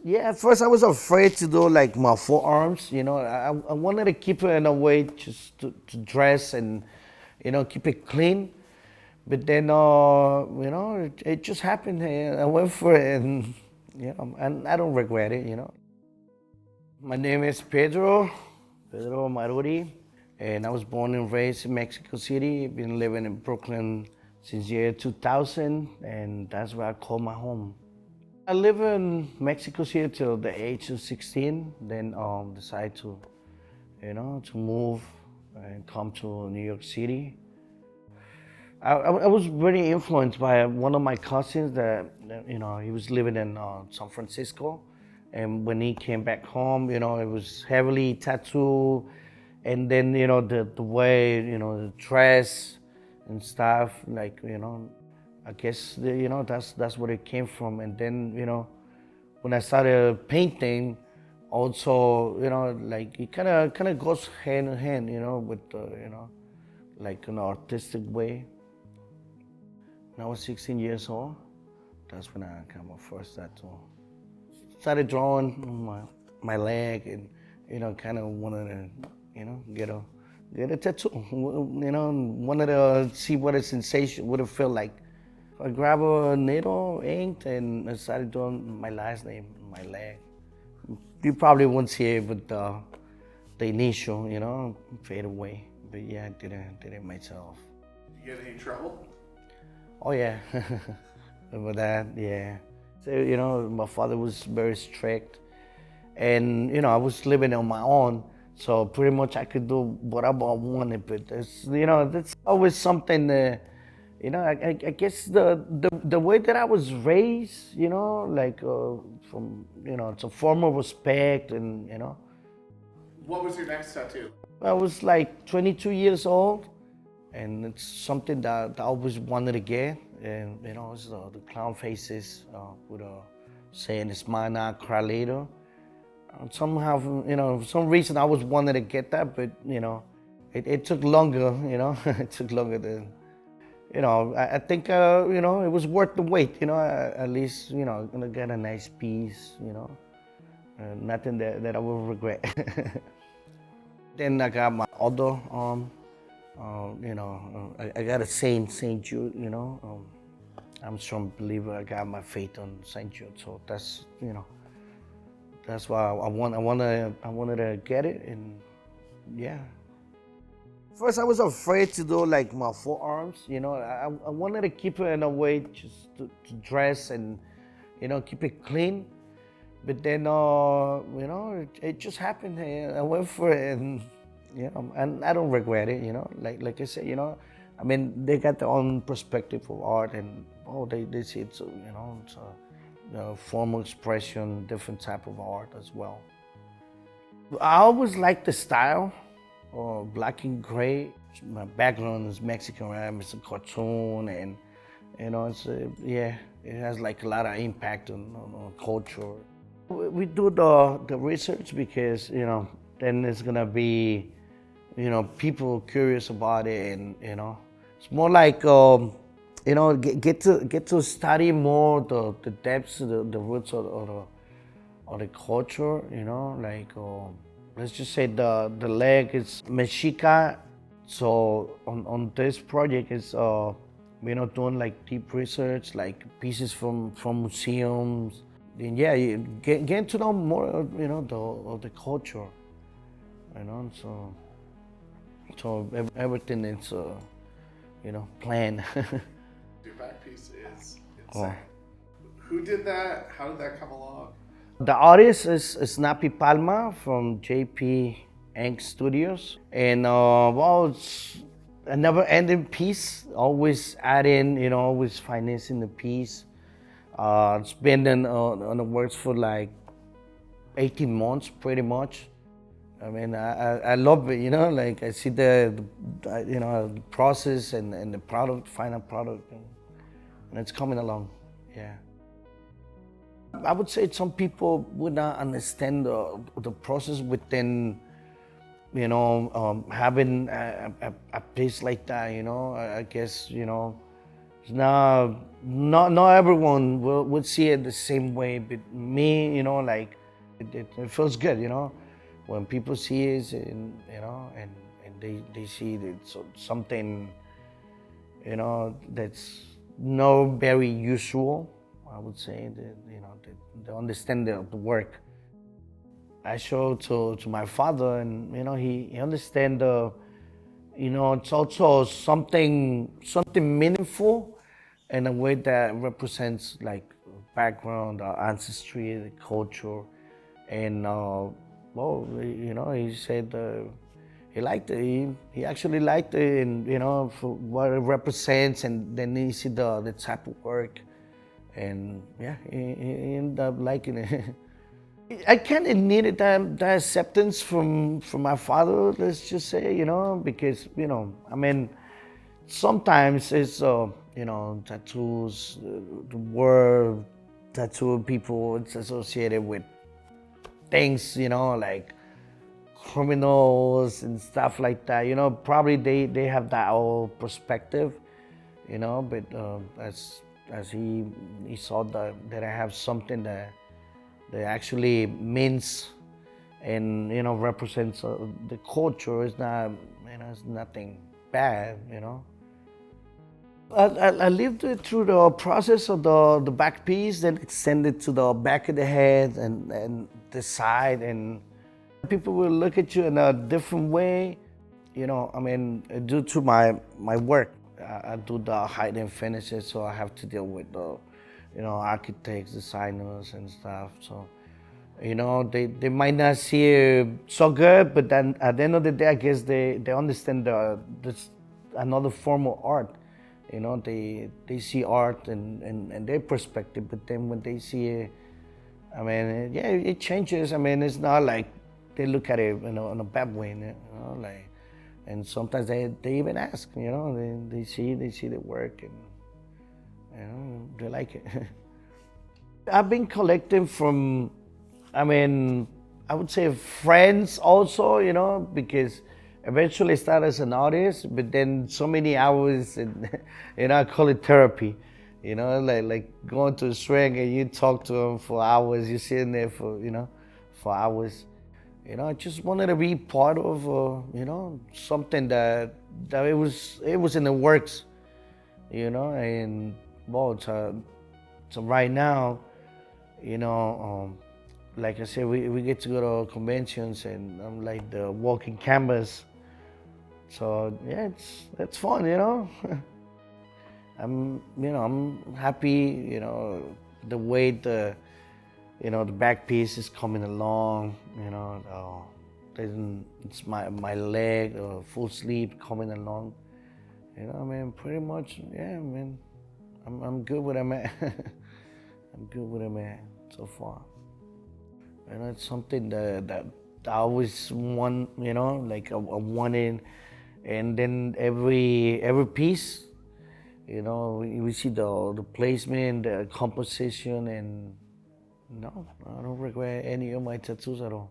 Yeah, at first I was afraid to do like my forearms. I wanted to keep it in a way just to dress and, keep it clean. But then, it just happened. And I went for it, and I don't regret it. My name is Pedro Maruri, and I was born and raised in Mexico City. Been living in Brooklyn since year 2000, and that's where I call my home. I live in Mexico City till the age of 16, then decided to move and come to New York City. I was very influenced by one of my cousins that he was living in San Francisco. And when he came back home, it was heavily tattooed. And then, the way, the dress and stuff, like, I guess, that's where it came from. And then, when I started painting, also, like it kind of goes hand in hand, with, like an artistic way. When I was 16 years old, that's when I got my first tattoo. Started drawing on my leg and, kind of wanted to, get a tattoo. Wanted to see what a sensation would have felt like. I grabbed a needle, inked, and I started doing my last name on my leg. You probably won't see it with the initial, fade away. But yeah, I did it myself. Did you get in any trouble? Oh yeah, over that, yeah. So my father was very strict, and I was living on my own, so pretty much I could do whatever I wanted. But that's always something that, I guess the way that I was raised, like from it's a form of respect, and What was your next tattoo? I was like 22 years old, and it's something that I always wanted to get. And it's the clown faces with a saying "Smile now, cry later." Somehow, for some reason, I was wanted to get that, but it took longer. It took longer than. I think it was worth the wait. At least gonna get a nice piece. Nothing that I will regret. Then I got my other I got a Saint Jude. I'm a strong believer. I got my faith on Saint Jude, so that's why I wanted to get it, and yeah. First, I was afraid to do like my forearms. I wanted to keep it in a way just to dress and keep it clean. But then, it just happened. And I went for it, and and I don't regret it. Like I said, I mean, they got their own perspective of art, and they see it's it's a formal expression, different type of art as well. I always liked the style, black and gray. My background is Mexican, right? It's a cartoon, and yeah, it has like a lot of impact on culture. We do the research because then it's gonna be people curious about it, and it's more like get to study more the depths, the roots of the culture. Like let's just say the leg is Mexica. So on this project is doing like deep research, like pieces from museums. And yeah, you getting to know more of the culture, so everything is planned. Your back piece is Oh. insane. Who did that? How did that come along? The artist is Snappy Palma from JP Ink Studios. And well, it's a never ending piece, always adding, always financing the piece. It's been on the works for like 18 months pretty much. I mean, I love it, like I see the process and the product, final product, and it's coming along, yeah. I would say some people would not understand the process within, having a place like that, I guess, Now, not everyone would see it the same way, but me, like it feels good, when people see it, and they see that something, that's no very usual. I would say that they understand the work. I show to my father, and he understand the it's also something meaningful in a way that represents like background, ancestry, the culture, and well, he said he liked it. He actually liked it, and for what it represents, and then he see the type of work, and yeah, he ended up liking it. I kind of needed that acceptance from my father. Let's just say, because I mean, sometimes it's tattoos, the word tattoo people. It's associated with things, like criminals and stuff like that. Probably they have that old perspective, But as he saw that I have something that actually means and represents the culture. It's not it's nothing bad. I lived it through the process of the back piece, then extended to the back of the head and the side, and people will look at you in a different way. I mean, due to my work, I do the height and finishes, so I have to deal with the architects, designers, and stuff. So they might not see it so good, but then at the end of the day, I guess they understand this another form of art. They see art and their perspective, but then when they see it, I mean, yeah, it changes. I mean, it's not like they look at it in a bad way, like, and sometimes they even ask, they see the work, and they like it. I've been collecting from, I mean, I would say friends also, because eventually I started as an artist, but then so many hours, and I call it therapy, like going to a shrink and you talk to them for hours, you're sitting there for hours. I just wanted to be part of, something that it was in the works, and well, so right now, you know, like I said, we get to go to conventions, and I'm like the walking canvas. So yeah, it's fun, I'm happy, the way the back piece is coming along, then it's my leg, full sleeve coming along. I mean, pretty much, yeah, I mean, I'm good with I'm at. I'm good with I'm at so far. It's something that I always want, like I wanted, and then every piece, we see the placement, the composition, and no, I don't regret any of my tattoos at all.